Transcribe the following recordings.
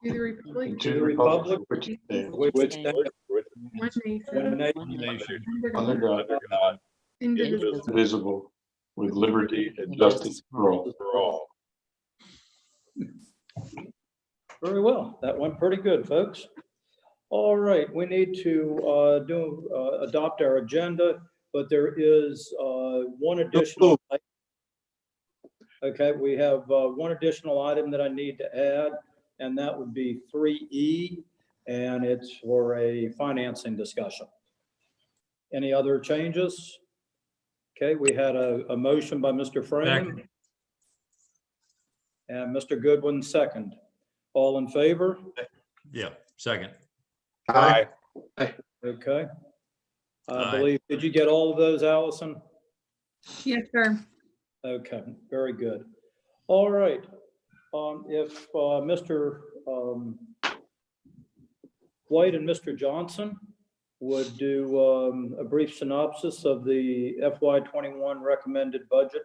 to the republic and to the republic which which stands one one nation, nation under God, under God, indivisible. indivisible, with liberty and justice for all. Very well. That went pretty good, folks. All right, we need to adopt our agenda, but there is one additional. Okay, we have one additional item that I need to add, and that would be 3E, and it's for a financing discussion. Any other changes? Okay, we had a motion by Mr. Frame. And Mr. Goodwin, second. All in favor? Yeah, second. Aye. Okay. I Aye. believe, did you get all of those, Allison? Yes, sir. Okay, very good. All right. If Mr. White and Mr. Johnson would do a brief synopsis of the FY21 recommended budget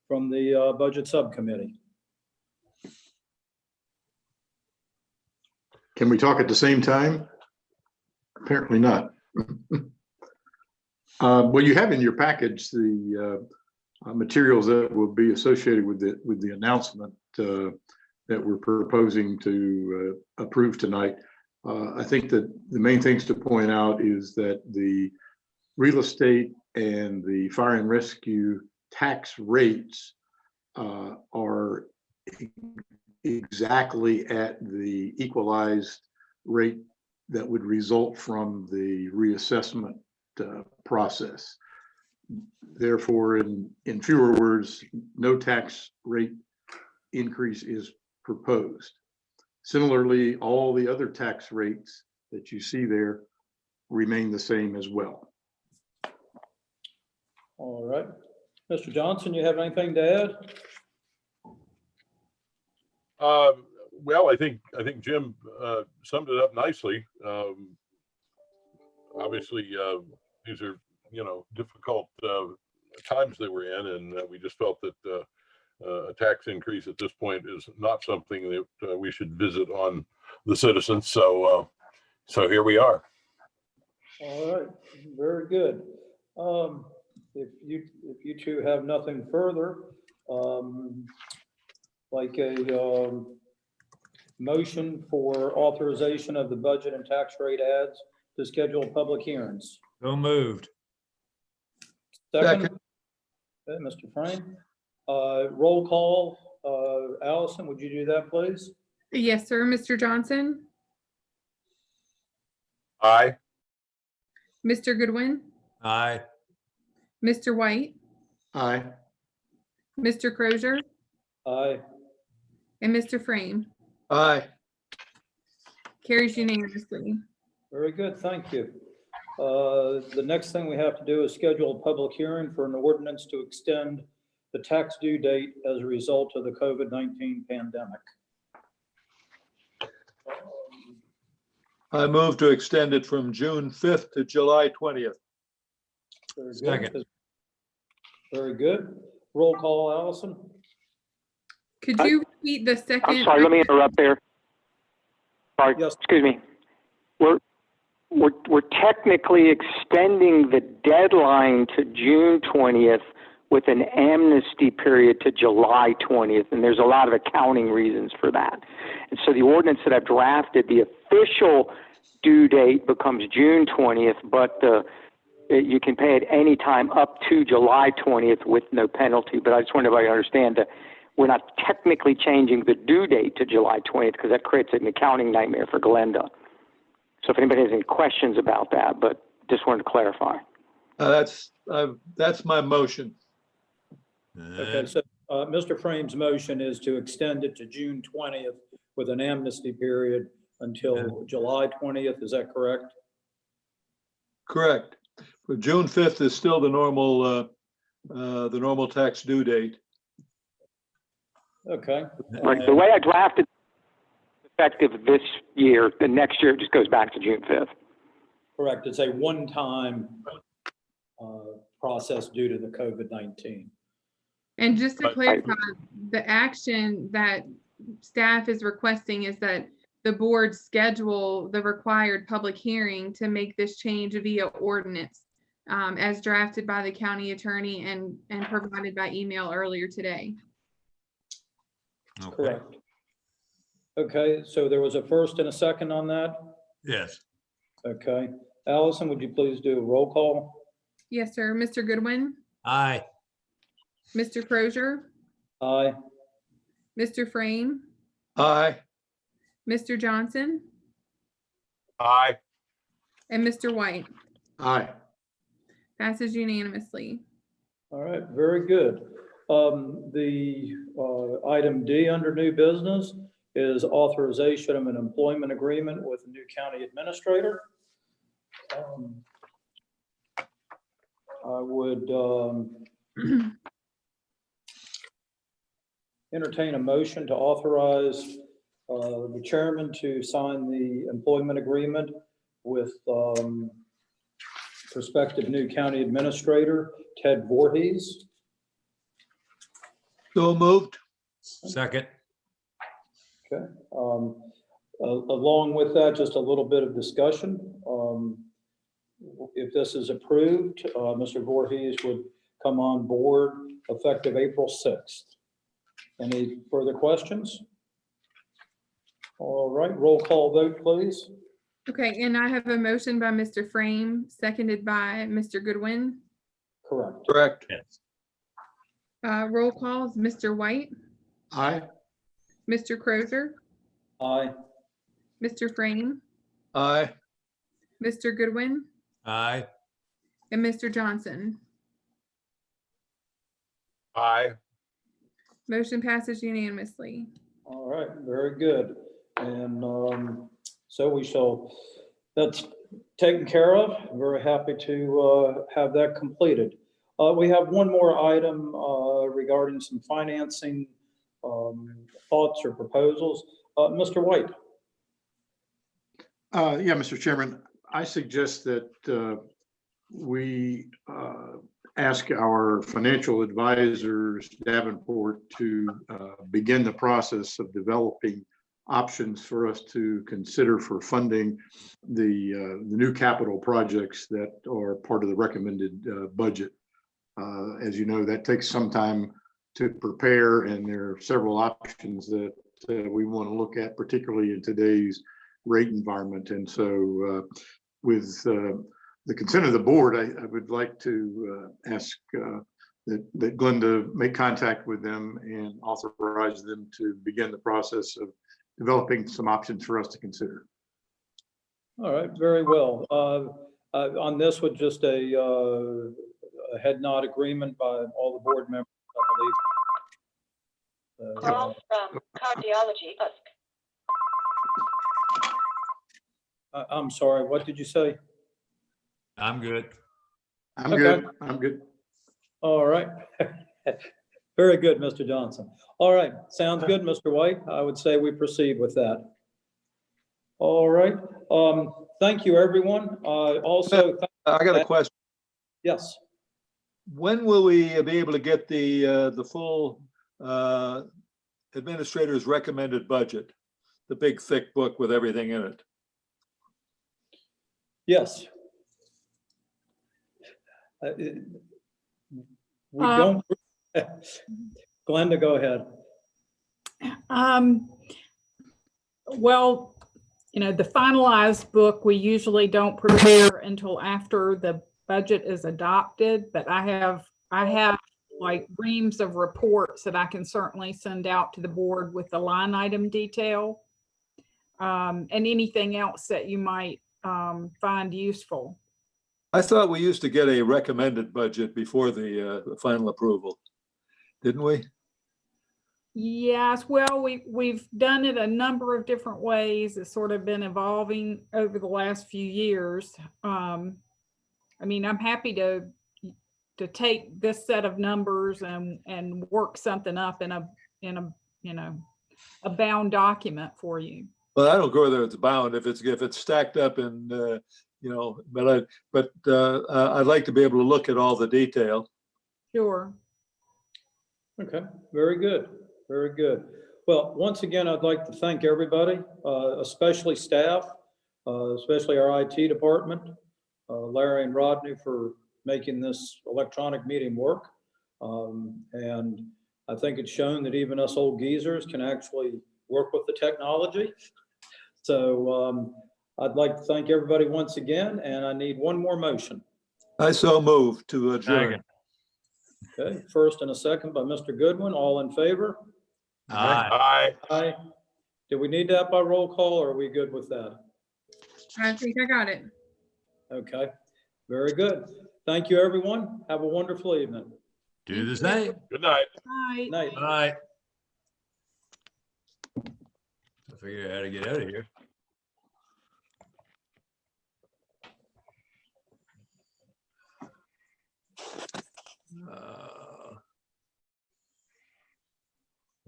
from the budget subcommittee. Can we talk at the same time? Apparently not. Well, you have in your package the materials that will be associated with the announcement that we're proposing to approve tonight. I think that the main things to point out is that the real estate and the fire and rescue tax rates are exactly at the equalized rate that would result from the reassessment process. Therefore, in fewer words, no tax rate increase is proposed. Similarly, all the other tax rates that you see there remain the same as well. All right. Mr. Johnson, you have anything to add? Well, I think Jim summed it up nicely. Obviously, these are difficult times that we're in, and we just felt that a tax increase at this point is not something that we should visit on the citizens. So here we are. All right, very good. If you two have nothing further, like a motion for authorization of the budget and tax rate ads to schedule public hearings. So moved. Second. Okay, Mr. Frame. Roll call. Allison, would you do that, please? Yes, sir. Mr. Johnson, Aye. Mr. Goodwin, Aye. Mr. White, Aye. Mr. Crozier, Aye. and Mr. Frame. Aye. Carries unanimously. Very good, thank you. The next thing we have to do is schedule a public hearing for an ordinance to extend the tax due date as a result of the COVID-19 pandemic. I move to extend it from June 5th to July 20th. Very good. Second. Very good. Roll call, Allison. Could you repeat the second? I'm sorry, let me interrupt there. Sorry, Yes. excuse me. We're technically extending the deadline to June 20th with an amnesty period to July 20th, and there's a lot of accounting reasons for that. And so the ordinance that I've drafted, the official due date becomes June 20th, but you can pay at any time up to July 20th with no penalty. But I just want everybody to understand that we're not technically changing the due date to July 20th because that creates an accounting nightmare for Glenda. So if anybody has any questions about that, but just wanted to clarify. That's my motion. Okay, so Mr. Frame's motion is to extend it to June 20th with an amnesty period until July 20th. Is that correct? Correct. But June 5th is still the normal tax due date. Okay. Right. The way I drafted effective this year, the next year it just goes back to June 5th. Correct. It's a one-time process due to the COVID-19. And just to But- clarify, the action that staff is requesting is that the board schedule the required public hearing to make this change via ordinance as drafted by the county attorney and provided by email earlier today. Okay. Correct. Okay, so there was a first and a second on that? Yes. Okay. Allison, would you please do a roll call? Yes, sir. Mr. Goodwin, Aye. Mr. Crozier, Aye. Mr. Frame, Aye. Mr. Johnson, Aye. and Mr. White. Aye. Passes unanimously. All right, very good. Item D under new business is authorization of an employment agreement with the new county administrator. I would entertain a motion to authorize the chairman to sign the employment agreement with prospective new county administrator, Ted Voorhees. So moved. Second. Okay. Along with that, just a little bit of discussion. If this is approved, Mr. Voorhees would come on board effective April 6th. Any further questions? All right, roll call vote, please. Okay, and I have a motion by Mr. Frame, seconded by Mr. Goodwin. Correct. Correct. Yes. Roll calls, Mr. White, Aye. Mr. Crozier, Aye. Mr. Frame, Aye. Mr. Goodwin, Aye. and Mr. Johnson. Aye. Motion passes unanimously. All right, very good. And so we shall, that's taken care of. I'm very happy to have that completed. We have one more item regarding some financing thoughts or proposals. Mr. White. Yeah, Mr. Chairman, I suggest that we ask our financial advisors, Davenport, to begin the process of developing options for us to consider for funding the new capital projects that are part of the recommended budget. As you know, that takes some time to prepare, and there are several options that we want to look at, particularly in today's rate environment. And so with the consent of the board, I would like to ask that Glenda make contact with them and authorize them to begin the process of developing some options for us to consider. All right, very well. On this with just a head nod agreement by all the board members, I believe. Call from cardiology. I'm sorry, what did you say? I'm good. I'm Okay. good. I'm good. All right. Very good, Mr. Johnson. All right, sounds good, Mr. White. I would say we proceed with that. All right. Thank you, everyone. Also, I got a question. yes. When will we be able to get the full administrator's recommended budget? The big thick book with everything in it? Yes. We don't. Glenda, go ahead. Well, you know, the finalized book, we usually don't prepare until after the budget is adopted, but I have like reams of reports that I can certainly send out to the board with the line item detail, and anything else that you might find useful. I thought we used to get a recommended budget before the final approval, didn't we? Yes, well, we've done it a number of different ways. It's sort of been evolving over the last few years. I mean, I'm happy to take this set of numbers and work something up in a you know, a bound document for you. Well, I don't go whether it's bound, if it's stacked up and you know, but I'd like to be able to look at all the detail. Sure. Okay, very good. Very good. Well, once again, I'd like to thank everybody, especially staff, especially our IT department, Larry and Rodney for making this electronic meeting work. And I think it's shown that even us old geezers can actually work with the technology. So I'd like to thank everybody once again, and I need one more motion. I so move to adjourn. Second. Okay, first and a second by Mr. Goodwin, all in favor? Aye. Aye. Do we need that by roll call, or are we good with that? I think I got it. Okay, very good. Thank you, everyone. Have a wonderful evening. Do the same. Good night. Bye. Night. Aye. I figured out how to get out of here.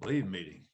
Leave meeting.